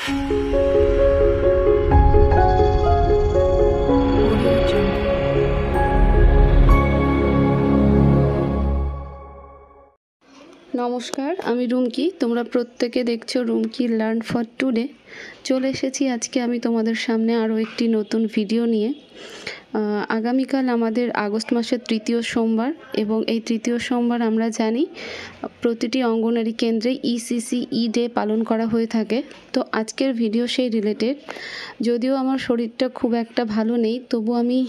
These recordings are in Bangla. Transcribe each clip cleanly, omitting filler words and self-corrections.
নমস্কার, আমি রুমকি। তোমরা প্রত্যেকে দেখছো রুমকি লার্ন ফর টুডে। চলে এসেছি আজকে আমি তোমাদের সামনে আরও একটি নতুন ভিডিও নিয়ে। আগামীকাল আমাদের আগস্ট মাসের তৃতীয় সোমবার, এবং এই তৃতীয় সোমবার আমরা জানি প্রতিটি অঙ্গনারী কেন্দ্রে ইসিসি ডে পালন করা হয়ে থাকে। তো আজকের ভিডিও সেই রিলেটেড। যদিও আমার শরীরটা খুব একটা ভালো নেই, তবু আমি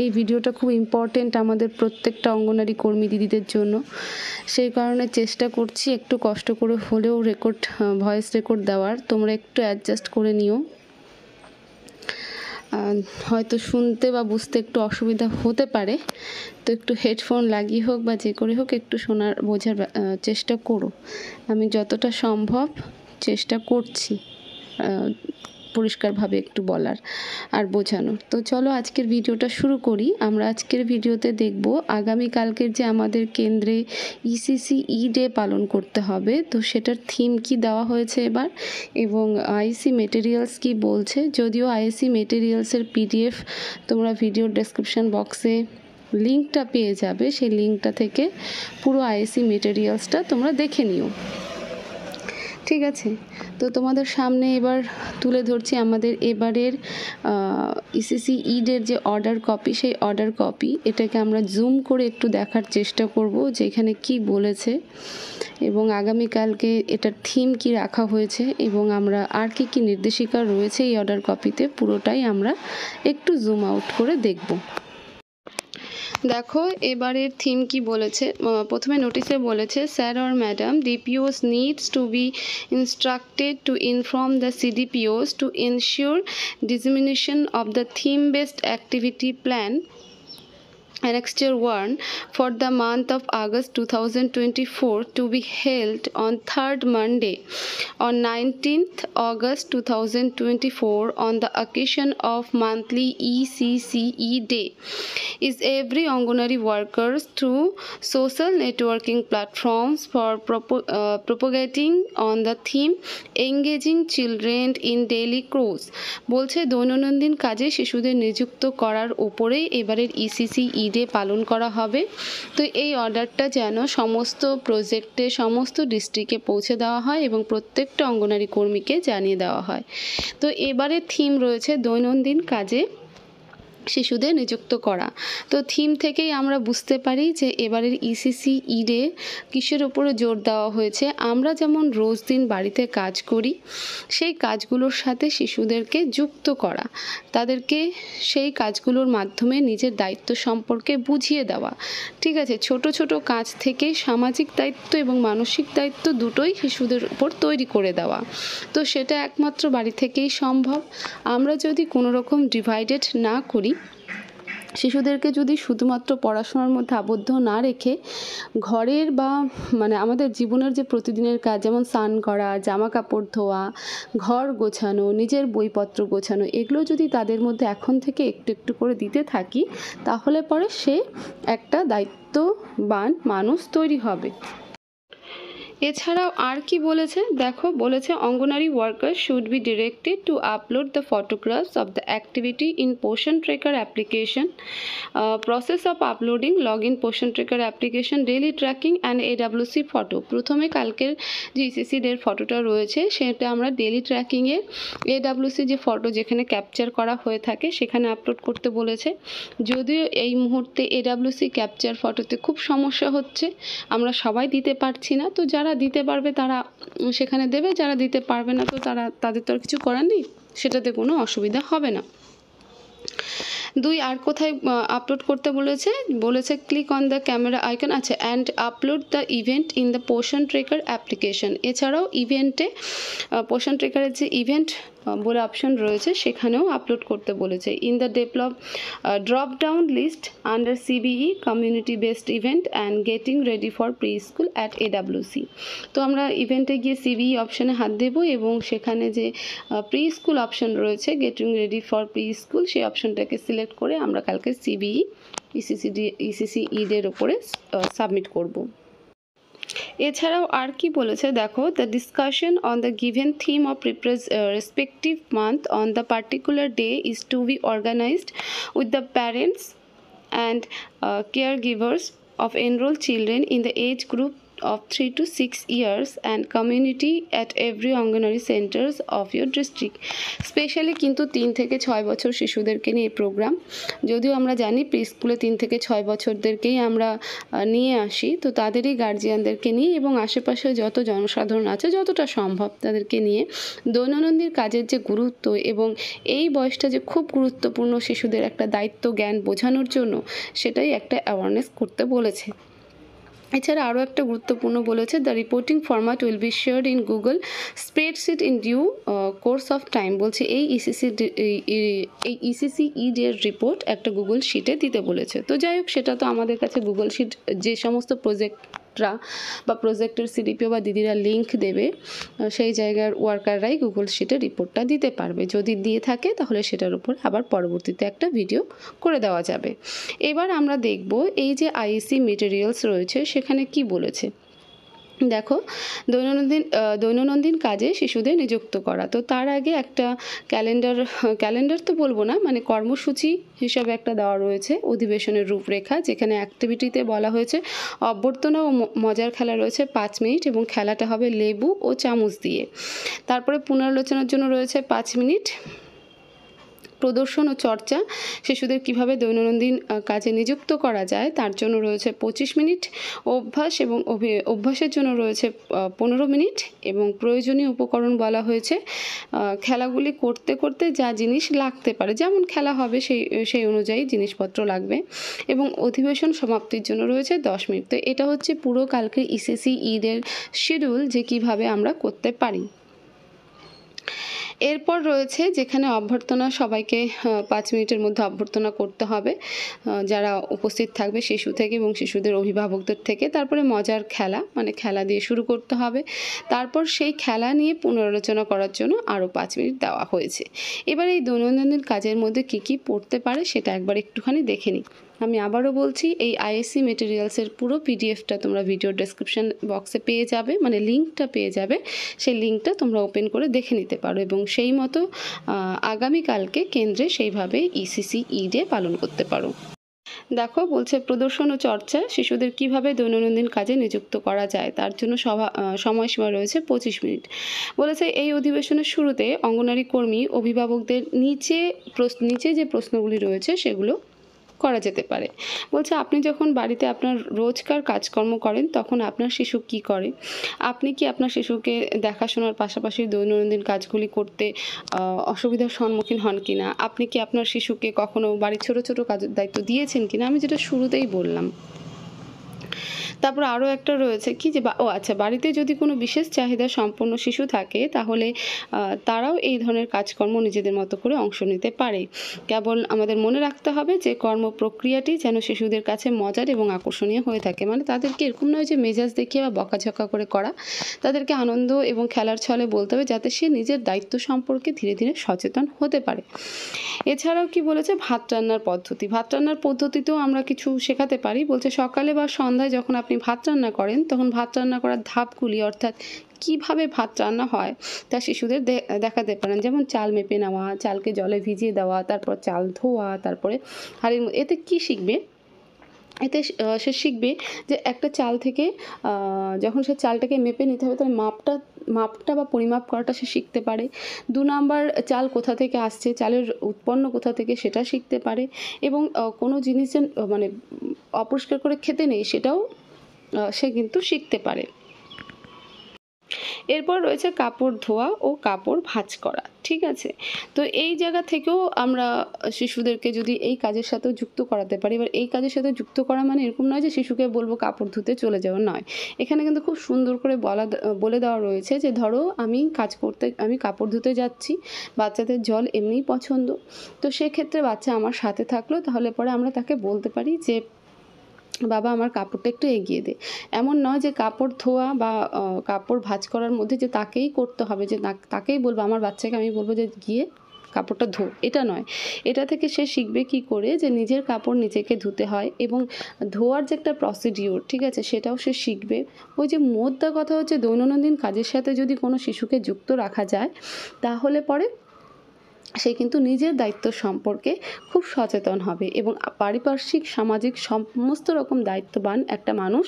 এই ভিডিওটা খুব ইম্পর্টেন্ট আমাদের প্রত্যেকটা অঙ্গনারী কর্মী দিদিদের জন্য। সেই কারণে চেষ্টা করছি একটু কষ্ট করে হলেও ভয়েস রেকর্ড দেওয়ার। তোমরা একটু অ্যাডজাস্ট করে নিও। হয়তো শুনতে বা বুঝতে একটু অসুবিধা হতে পারে, তো একটু হেডফোন লাগিয়ে হোক বা যে করে হোক একটু বোঝার চেষ্টা করো। আমি যতটা সম্ভব চেষ্টা করছি পরিষ্কারভাবে একটু বলার আর বোঝানোর। তো চলো আজকের ভিডিওটা শুরু করি। আমরা আজকের ভিডিওতে দেখব আগামীকালকের যে আমাদের কেন্দ্রে ইসিসি ডে পালন করতে হবে, তো সেটার থিম কি দেওয়া হয়েছে এবার, এবং আইএসসি মেটেরিয়ালস কি বলছে। যদিও আইএসসি মেটেরিয়ালসের পিডিএফ তোমরা ভিডিওর ডেসক্রিপশন বক্সে লিঙ্কটা পেয়ে যাবে, সেই লিঙ্কটা থেকে পুরো আইএসসি মেটেরিয়ালসটা তোমরা দেখে নিও। ঠিক আছে, তো তোমাদের সামনে এবার তুলে ধরছি আমাদের এবারের ইসিসি ডের যে অর্ডার কপি, সেই অর্ডার কপি। এটাকে আমরা জুম করে একটু দেখার চেষ্টা করব যে এখানে কি বলেছে, এবং আগামীকালকে এটার থিম কি রাখা হয়েছে, এবং আমরা আর কি কি নির্দেশিকা রয়েছে এই অর্ডার কপিতে, পুরোটাই আমরা একটু জুম আউট করে দেখব। দেখো এবারের থিম কি বলেছে। প্রথমে নোটিশে বলেছে, sir or madam, DPOs needs to be instructed to inform the CDPOs to ensure dissemination of the theme based activity plan Annexure 1 for the month of August 2024 to be held on 3rd Monday on 19th August 2024 on the occasion of monthly ECCE Day is every Anganwadi workers through social networking platforms for propagating on the theme engaging children in daily course। বলছে দৈনন্দিন কাজে শিশুদের নিযুক্ত করার উপরে এবারের ইসিসি ডে পালন করা হবে। তো এই অর্ডারটা যেন সমস্ত প্রজেক্টে সমস্ত ডিস্ট্রিক্টে পৌঁছে দেওয়া হয় এবং প্রত্যেকটা অঙ্গনারী কর্মীকে জানিয়ে দেওয়া হয়। তো এবারে থিম রয়েছে দৈনন্দিন কাজে শিশুদের নিযুক্ত করা। তো থিম থেকেই আমরা বুঝতে পারি যে এবারের ইসিসি ডে কিসের উপরে জোর দেওয়া হয়েছে। আমরা যেমন রোজ দিন বাড়িতে কাজ করি, সেই কাজগুলোর সাথে শিশুদেরকে যুক্ত করা, তাদেরকে সেই কাজগুলোর মাধ্যমে নিজের দায়িত্ব সম্পর্কে বুঝিয়ে দেওয়া। ঠিক আছে, ছোট ছোট কাজ থেকে সামাজিক দায়িত্ব এবং মানসিক দায়িত্ব দুটোই শিশুদের উপর তৈরি করে দেওয়া। তো সেটা একমাত্র বাড়ি থেকেই সম্ভব। আমরা যদি কোনো রকম ডিভাইডেড না করি, শিশুদেরকে যদি শুধুমাত্র পড়াশোনার মধ্যে আবদ্ধ না রেখে ঘরের বা আমাদের জীবনের যে প্রতিদিনের কাজ, যেমন স্নান করা, জামা কাপড় ধোয়া, ঘর গোছানো, নিজের বইপত্র গোছানো, এগুলো যদি তাদের মধ্যে এখন থেকে একটু একটু করে দিতে থাকি, তাহলে পরে সে একটা দায়িত্ববান মানুষ তৈরি হবে। এছাড়াও আর কি বলেছে দেখো, বলেছে Anganwadi worker should be directed to upload the photographs of the activity in Poshan tracker application, process of uploading, log in Poshan tracker application, daily tracking and AWC photo. প্রথমে কালকের যে ইসিসি ডের ফটোটা রয়েছে সেটা আমরা ডেইলি ট্র্যাকিংয়ের এডাব্লিউসি যে ফটো যেখানে ক্যাপচার করা হয়ে থাকে সেখানে আপলোড করতে বলেছে। যদিও এই মুহূর্তে এডাব্লিউসি ক্যাপচার ফটোতে খুব সমস্যা হচ্ছে, আমরা সবাই দিতে পারছি না। তো যারা দিতে পারবে তারা সেখানে দেবে, যারা দিতে পারবে না তো তাদের তো আর কিছু করার নেই, সেটাতে কোনো অসুবিধা হবে না। দুই, আর কোথায় আপলোড করতে বলেছে click on the camera icon, আচ্ছা, and upload the event in the Poshan tracker application. এছাড়াও ইভেন্টে পোষণ ট্রেকারের যে ইভেন্ট বলে অপশন রয়েছে সেখানেও আপলোড করতে বলেছে। In the drop down list under CBE community based event and getting ready for preschool at AWC. তো আমরা ইভেন্টে গিয়ে সিবিই অপশানে হাত দেব এবং সেখানে যে প্রি স্কুল অপশন রয়েছে getting ready for pre school, সেই অপশনটাকে সিলেক্ট করে আমরা কালকে সিবিই ইসিসি ডের ওপরে সাবমিট করব। এছাড়াও আর কি বলেছে দেখো, the discussion on the given theme of respective month on the particular day is to be organised with the parents and caregivers of enrolled children in the age group of 3 to 6 years and community at every anganwadi centers of your district. Specially কিন্তু 3 থেকে 6 বছর শিশুদেরকে নিয়ে প্রোগ্রাম, যদিও আমরা জানি প্রি স্কুলে 3 থেকে 6 বছরদেরকেই আমরা নিয়ে আসি, তো তাদেরই গার্জিয়ানদেরকে নিয়ে এবং আশেপাশে যত জনসাধারণ আছে যতটা সম্ভব তাদেরকে নিয়ে দৈনন্দিন কাজের যে গুরুত্ব এবং এই বয়সটা যে খুব গুরুত্বপূর্ণ শিশুদের একটা দায়িত্ব জ্ঞান বোঝানোর জন্য, সেটাই একটা অ্যাওয়ারনেস করতে বলেছে। এছাড়া আরও একটা গুরুত্বপূর্ণ বলেছে, the reporting format will be shared in Google spreadsheet in due course of time. বলছে এই ইসিসি ইডের রিপোর্ট একটা গুগল শিটে দিতে বলেছে। তো যাই হোক, সেটা তো আমাদের কাছে গুগল শিট যে সমস্ত প্রজেক্টরা বা প্রজেক্টের সিডিপিও বা দিদিরা লিঙ্ক দেবে, সেই জায়গার ওয়ার্কাররাই গুগল শিটে রিপোর্টটা দিতে পারবে। যদি দিয়ে থাকে তাহলে সেটার উপর আবার পরবর্তীতে একটা ভিডিও করে দেওয়া যাবে। এবার আমরা দেখব এই যে আইএসি মেটেরিয়ালস রয়েছে সেখানে কি বলেছে। দেখো, দৈনন্দিন কাজে শিশুদের নিযুক্ত করা, তো তার আগে একটা ক্যালেন্ডার তো বলবো না, মানে কর্মসূচি হিসাবে একটা দেওয়া রয়েছে অধিবেশনের রূপরেখা, যেখানে অ্যাক্টিভিটিতে বলা হয়েছে অভ্যর্থনা ও মজার খেলা রয়েছে 5 মিনিট এবং খেলাটা হবে লেবু ও চামচ দিয়ে। তারপরে পুনরালোচনার জন্য রয়েছে 5 মিনিট। প্রদর্শন ও চর্চা, শিশুদের কিভাবে দৈনন্দিন কাজে নিযুক্ত করা যায় তার জন্য রয়েছে 25 মিনিট। অভ্যাস এবং অভ্যাসের জন্য রয়েছে 15 মিনিট এবং প্রয়োজনীয় উপকরণ বলা হয়েছে খেলাগুলি করতে করতে যা জিনিস লাগতে পারে, যেমন খেলা হবে সেই অনুযায়ী জিনিসপত্র লাগবে, এবং অধিবেশন সমাপ্তির জন্য রয়েছে 10 মিনিট। তো এটা হচ্ছে পুরো কালকে ইসিসি ইডের শিডিউল যে কিভাবে আমরা করতে পারি। এরপর রয়েছে যেখানে অভ্যর্থনা, সবাইকে 5 মিনিটের মধ্যে অভ্যর্থনা করতে হবে যারা উপস্থিত থাকবে শিশু থেকে এবং শিশুদের অভিভাবকদের থেকে। তারপরে মজার খেলা, মানে খেলা দিয়ে শুরু করতে হবে। তারপর সেই খেলা নিয়ে পুনরালোচনা করার জন্য আরও 5 মিনিট দেওয়া হয়েছে। এবার এই দৈনন্দিন কাজের মধ্যে কী কী পড়তে পারে সেটা একবার একটুখানি দেখে নিই। আমি আবারও বলছি, এই আইএসসি মেটেরিয়ালসের পুরো পিডিএফটা তোমরা ভিডিও ডেসক্রিপশন বক্সে পেয়ে যাবে, মানে লিঙ্কটা পেয়ে যাবে। সেই লিঙ্কটা তোমরা ওপেন করে দেখে নিতে পারো এবং সেই মতো আগামীকালকে কেন্দ্রে সেইভাবে ইসিসি ডে পালন করতে পারো। দেখো, বলছে প্রদর্শন ও চর্চা, শিশুদের কিভাবে দৈনন্দিন কাজে নিযুক্ত করা যায় তার জন্য সময়সীমা রয়েছে 25 মিনিট। বলেছে এই অধিবেশনের শুরুতে অঙ্গনওয়াড়ি কর্মী অভিভাবকদের নিচে যে প্রশ্নগুলি রয়েছে সেগুলো করা যেতে পারে। বলছে আপনি যখন বাড়িতে আপনার রোজকার কাজকর্ম করেন তখন আপনার শিশু কি করে, আপনি কি আপনার শিশুকে দেখাশোনার পাশাপাশি দৈনন্দিন কাজগুলি করতে অসুবিধার সম্মুখীন হন কিনা, আপনি কি আপনার শিশুকে কখনো বাড়ির ছোট ছোট কাজের দায়িত্ব দিয়েছেন কিনা, আমি যেটা শুরুতেই বললাম। তারপর আরও একটা রয়েছে কি যে আচ্ছা, বাড়িতে যদি কোনো বিশেষ চাহিদা সম্পন্ন শিশু থাকে তাহলে তারাও এই ধরনের কাজকর্ম নিজেদের মতো করে অংশ নিতে পারে। কেবল আমাদের মনে রাখতে হবে যে কর্ম প্রক্রিয়াটি যেন শিশুদের কাছে মজার এবং আকর্ষণীয় হয়ে থাকে, মানে তাদেরকে এরকম নয় যে মেজাজ দেখিয়ে বা বকাঝকা করে করা, তাদেরকে আনন্দ এবং খেলার ছলে বলতে হবে যাতে সে নিজের দায়িত্ব সম্পর্কে ধীরে ধীরে সচেতন হতে পারে। এছাড়াও কি বলেছে, ভাত রান্নার পদ্ধতিতেও আমরা কিছু শেখাতে পারি। বলছে সকালে বা সন্ধ্যায় যখন আপনি ভাত রান্না করেন তখন ভাত রান্না করার ধাপগুলি, অর্থাৎ কিভাবে ভাত রান্না হয় তা শিশুদের দেখাতে পারেন, যেমন চাল মেপে নেওয়া, চালকে জলে ভিজিয়ে দেওয়া, তারপর চাল ধোয়া, তারপরে হাঁড়ির। এতে কি শিখবে, এতে সে শিখবে যে একটা চাল থেকে যখন সে চালটাকে মেপে নিতে হবে তার মাপটা বা পরিমাপ করাটা সে শিখতে পারে। 2 নাম্বার, চাল কোথা থেকে আসছে, চালের উৎপন্ন কোথা থেকে সেটা শিখতে পারে, এবং কোনো জিনিস মানে অপরিষ্কার করে খেতে নেই সেটাও সে কিন্তু শিখতে পারে। এরপর রয়েছে কাপড় ধোয়া ও কাপড় ভাঁজ করা, ঠিক আছে। তো এই জায়গা থেকেও আমরা শিশুদেরকে যদি এই কাজের সাথেও যুক্ত করাতে পারি, এবার এই কাজের সাথে যুক্ত করা মানে এরকম নয় যে শিশুকে বলবো কাপড় ধুতে চলে যাওয়া, নয়। এখানে কিন্তু খুব সুন্দর করে বলে দেওয়া রয়েছে যে ধরো আমি কাপড় ধুতে যাচ্ছি, বাচ্চাদের জল এমনিই পছন্দ, তো সেক্ষেত্রে বাচ্চা আমার সাথে থাকলো, তাহলে পরে আমরা তাকে বলতে পারি যে বাবা আমার কাপড়টা একটু এগিয়ে দে। এমন নয় যে কাপড় ধোয়া বা কাপড় ভাঁজ করার মধ্যে যে তাকেই করতে হবে, যে তাকেই বলবো, আমার বাচ্চাকে আমি বলবো যে গিয়ে কাপড়টা ধো, এটা নয়। এটা থেকে সে শিখবে কি করে যে নিজের কাপড় নিজেকে ধুতে হয় এবং ধোয়ার যে একটা প্রসিডিওর, ঠিক আছে, সেটাও সে শিখবে। ওই যে মোদ্দা কথা হচ্ছে দৈনন্দিন কাজের সাথে যদি কোনো শিশুকে যুক্ত রাখা যায় তাহলে পরে সে কিন্তু নিজের দায়িত্ব সম্পর্কে খুব সচেতন হবে এবং পারিপার্শ্বিক সামাজিক সমস্ত রকম দায়িত্ববান একটা মানুষ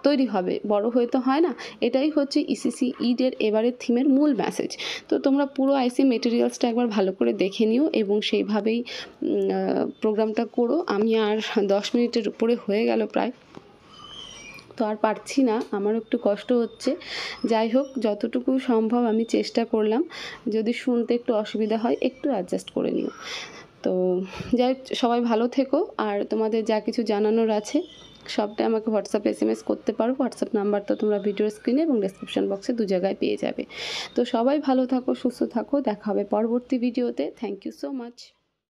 তৈরি হবে। বড় হয়ে তো হয় না। এটাই হচ্ছে ইসিসি ইডের এবারের থিমের মূল মেসেজ। তো তোমরা পুরো আইসি মেটেরিয়ালসটা একবার ভালো করে দেখে নিও এবং সেইভাবেই প্রোগ্রামটা করো। আমি আর 10 মিনিটের উপরে হয়ে গেল প্রায়, তো আর পারছি না, আমারও একটু কষ্ট হচ্ছে। যাই হোক, যতটুকু সম্ভব আমি চেষ্টা করলাম। যদি শুনতে একটু অসুবিধা হয় একটু অ্যাডজাস্ট করে নিও। তো যাই হোক, সবাই ভালো থেকো। আর তোমাদের যা কিছু জানানোর আছে সবটাই আমাকে হোয়াটসঅ্যাপে SMS করতে পারো। হোয়াটসঅ্যাপ নাম্বার তো তোমরা ভিডিও স্ক্রিনে এবং ডেসক্রিপশন বক্সে 2 জায়গায় পেয়ে যাবে। তো সবাই ভালো থাকো, সুস্থ থাকো, দেখা হবে পরবর্তী ভিডিওতে। Thank you so much.